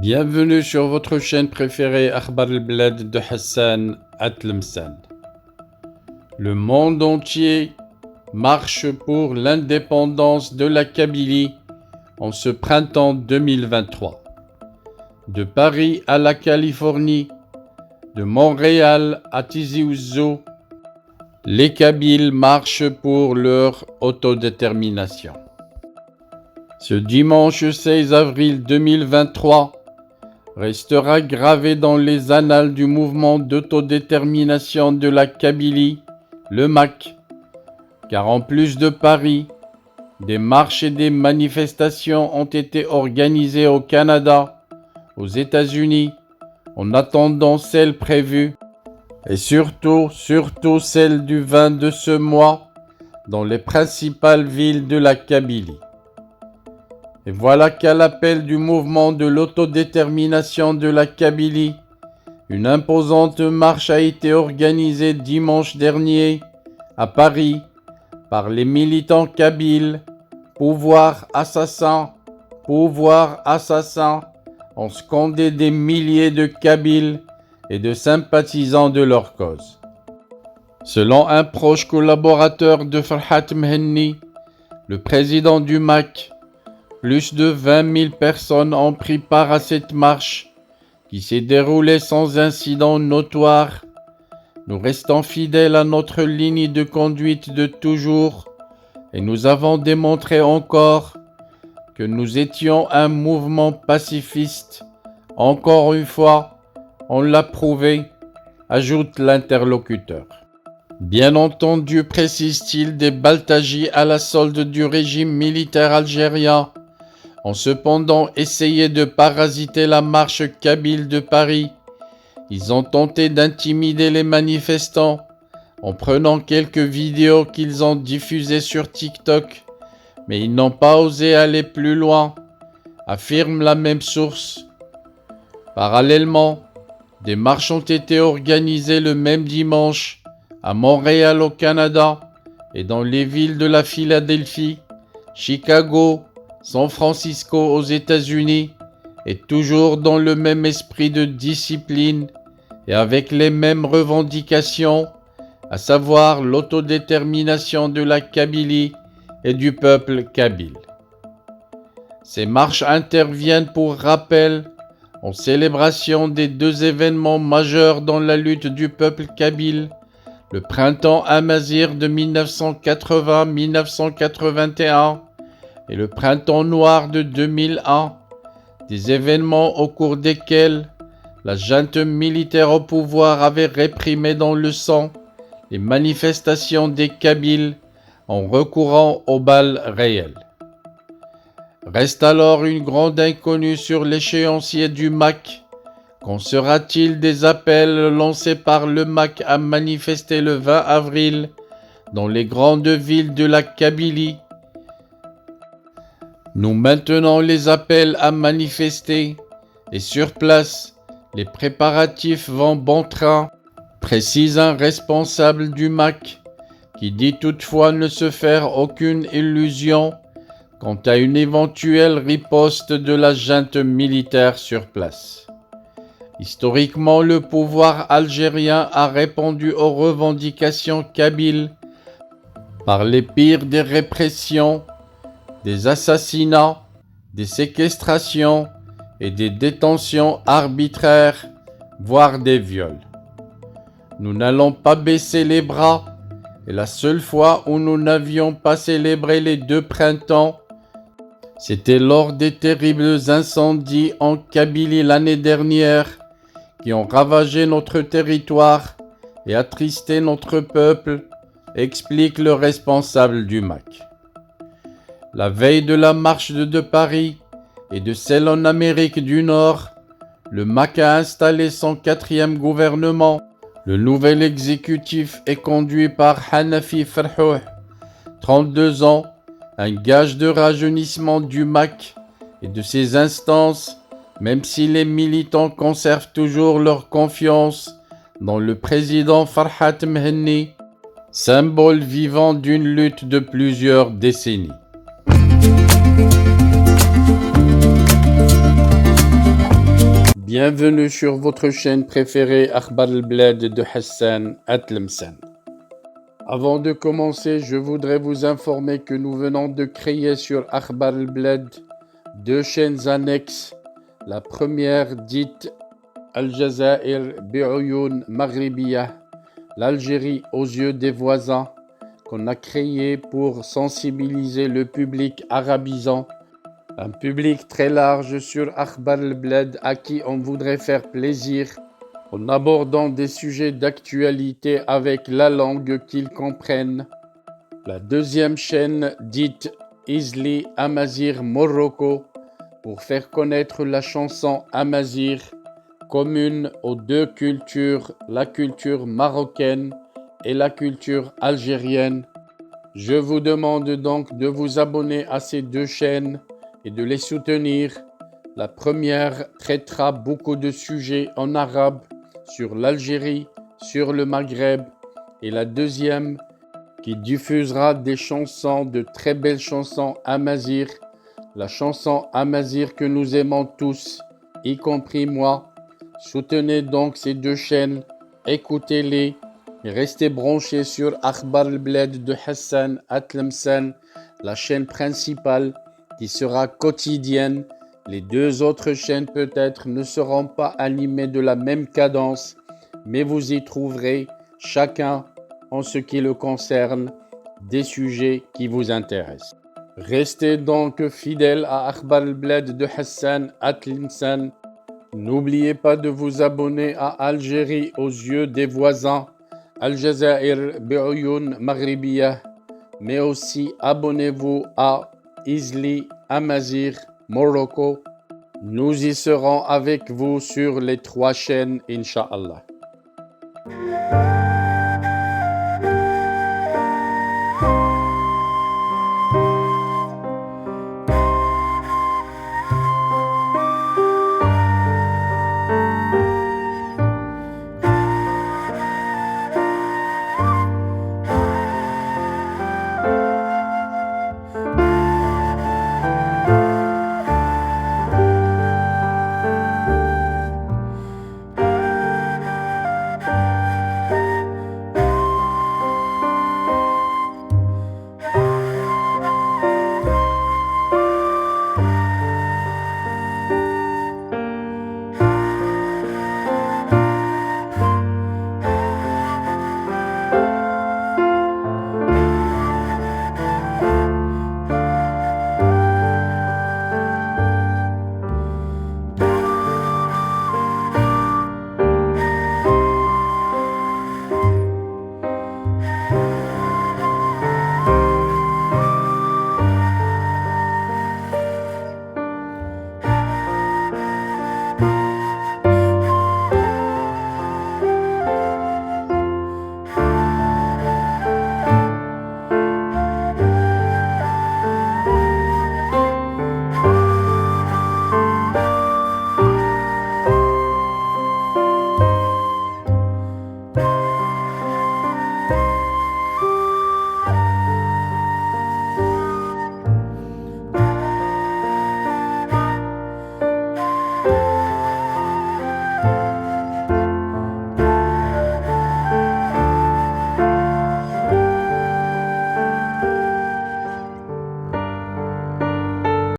Bienvenue sur votre chaîne préférée Akhbar al-Blad de Hassan Atlemsan. Le monde entier marche pour l'indépendance de la Kabylie en ce printemps 2023. De Paris à la Californie, de Montréal à Tizi Ouzou, les Kabyles marchent pour leur autodétermination. Ce dimanche 16 avril 2023 restera gravé dans les annales du mouvement d'autodétermination de la Kabylie, le MAK, car en plus de Paris, des marches et des manifestations ont été organisées au Canada, aux États-Unis, en attendant celles prévues, et surtout celle du 20 de ce mois, dans les principales villes de la Kabylie. Et voilà qu'à l'appel du mouvement de l'autodétermination de la Kabylie, une imposante marche a été organisée dimanche dernier à Paris par les militants kabyles Pouvoir assassin, ont scandé des milliers de Kabyles et de sympathisants de leur cause. Selon un proche collaborateur de Farhat Mhenni, le président du MAK, plus de 20 000 personnes ont pris part à cette marche qui s'est déroulée sans incident notoire. Nous restons fidèles à notre ligne de conduite de toujours et nous avons démontré encore que nous étions un mouvement pacifiste. Encore une fois, on l'a prouvé, ajoute l'interlocuteur. Bien entendu, précise-t-il, des Baltagis à la solde du régime militaire algérien ont cependant essayé de parasiter la marche kabyle de Paris. Ils ont tenté d'intimider les manifestants en prenant quelques vidéos qu'ils ont diffusées sur TikTok, mais ils n'ont pas osé aller plus loin, affirme la même source. Parallèlement, des marches ont été organisées le même dimanche à Montréal au Canada et dans les villes de la Philadelphie, Chicago, San Francisco aux États-Unis, et toujours dans le même esprit de discipline et avec les mêmes revendications, à savoir l'autodétermination de la Kabylie et du peuple kabyle. Ces marches interviennent pour rappel en célébration des deux événements majeurs dans la lutte du peuple kabyle, le printemps amazigh de 1980-1981 et le printemps noir de 2001, des événements au cours desquels la junte militaire au pouvoir avait réprimé dans le sang les manifestations des Kabyles en recourant aux balles réelles. Reste alors une grande inconnue sur l'échéancier du MAK. Qu'en sera-t-il des appels lancés par le MAK à manifester le 20 avril dans les grandes villes de la Kabylie? Nous maintenons les appels à manifester et sur place, les préparatifs vont bon train, précise un responsable du MAK qui dit toutefois ne se faire aucune illusion quant à une éventuelle riposte de la junte militaire sur place. Historiquement, le pouvoir algérien a répondu aux revendications kabyles par les pires des répressions, des assassinats, des séquestrations et des détentions arbitraires, voire des viols. Nous n'allons pas baisser les bras, et la seule fois où nous n'avions pas célébré les deux printemps, c'était lors des terribles incendies en Kabylie l'année dernière qui ont ravagé notre territoire et attristé notre peuple, explique le responsable du MAK. La veille de la marche de Paris et de celle en Amérique du Nord, le MAK a installé son 4e gouvernement. Le nouvel exécutif est conduit par Hanafi Ferhouh, 32 ans, un gage de rajeunissement du MAK et de ses instances, même si les militants conservent toujours leur confiance dans le président Farhat Mhenni, symbole vivant d'une lutte de plusieurs décennies. Bienvenue sur votre chaîne préférée Akhbar al-Bled de Hassan Atlemsan. Avant de commencer, je voudrais vous informer que nous venons de créer sur Akhbar al-Bled deux chaînes annexes. La première dite Al-Jazair bi'Uyun Maghribiyah, l'Algérie aux yeux des voisins, qu'on a créée pour sensibiliser le public arabisant, un public très large sur Akhbar al-Bled à qui on voudrait faire plaisir en abordant des sujets d'actualité avec la langue qu'ils comprennent. La deuxième chaîne dite Izli Amazir Morocco pour faire connaître la chanson Amazir, commune aux deux cultures, la culture marocaine et la culture algérienne. Je vous demande donc de vous abonner à ces deux chaînes et de les soutenir. La première traitera beaucoup de sujets en arabe sur l'Algérie, sur le Maghreb, et la deuxième qui diffusera des chansons, de très belles chansons amazigh, la chanson amazigh que nous aimons tous, y compris moi. Soutenez donc ces deux chaînes, écoutez-les et restez branchés sur Akhbar al-Bled de Hassan Atlemsan, la chaîne principale qui sera quotidienne. Les deux autres chaînes peut-être ne seront pas animées de la même cadence, mais vous y trouverez chacun, en ce qui le concerne, des sujets qui vous intéressent. Restez donc fidèles à Akhbar al-Bled de Hassan Atlemsan. N'oubliez pas de vous abonner à Algérie aux yeux des voisins, Al-Jazair bi'Uyun Maghribiyah, mais aussi abonnez-vous à Izli Amazir Morocco. Nous y serons avec vous sur les trois chaînes, Inch'Allah.